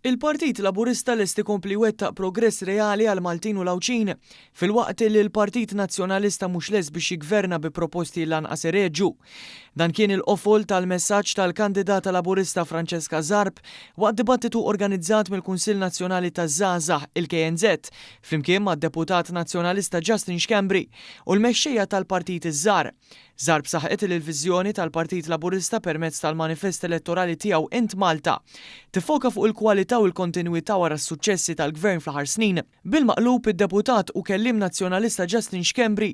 Il-Partit Laburista lest ikompli wettaq progress reali għal Maltin u Lawċin, fil-waqt li l-Partit Nazzjonalista mhux lest biex jigverna bi proposti lanqas ireġġu. Dan kien il-qofol tal-messaġġ tal-kandidata Laburista Franceska Zarb waqt dibattitu organizzat mill-Kunsill Nazzjonali taż-Żgħażagħ il-KNZ flimkien mad-Deputat Nazzjonalista Justin Xkembri u l-mexxejja tal-Partit iż-Żgħar. Zarb saħqet li l-viżjoni tal-Partit Laburista permezz tal-manifest elettorali tiegħu Int Malta tifoka fuq il-kwalità u l-kontinwità wara s-suċċessi tal-Gvern fl-aħħar snin. Bil-maqlub id-deputat u kelliem nazzjonalista Justin Xkembri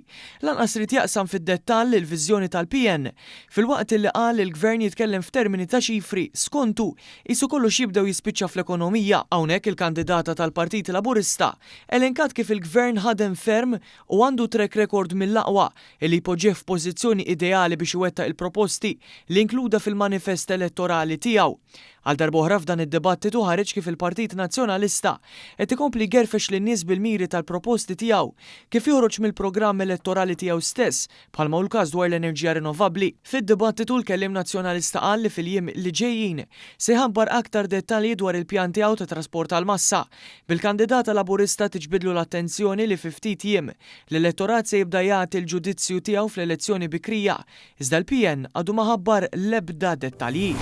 lanqas rid jaqsam fid-dettall il-viżjoni tal-PN fil-waqt li qal il-Gvern jitkellem f'termini ta' ċifri skontu isu kollox jibdew jispiċċa fl-ekonomija. Hawnhekk il-kandidata tal-Partit Laburista elenkat kif il-Gvern ħadem ferm u għandu track record mill-aqwa li jpoġġih f'pożizzjoni ideali biex iwettaq il-proposti li inkluda fil-manifest elettorali tiegħu. Għal darb'oħra f'dan id-dibattitu ħareġ kif il-Partit Nazzjonalista qed ikompli jgerfex lin-nies bil-miri tal-proposti tiegħu kif joħroġ mill-programm elettorali tiegħu stess bħalma hu l-każ dwar l-enerġija rinnovabbli. Fid-dibattitu l-kelliem nazzjonalista qal li fil-jiem li ġejjin se jħabbar aktar dettalji dwar il-pjan tiegħu ta' trasport tal-massa. Bil-kandidata Laburista tiġbidlu l-attenzjoni li fi ftit jiem l-elettorat se jibda jagħti l-ġudizzju tiegħu fl-elezzjoni bikrija, iżda l-PN għadu ma ħabbar l-ebda dettalji.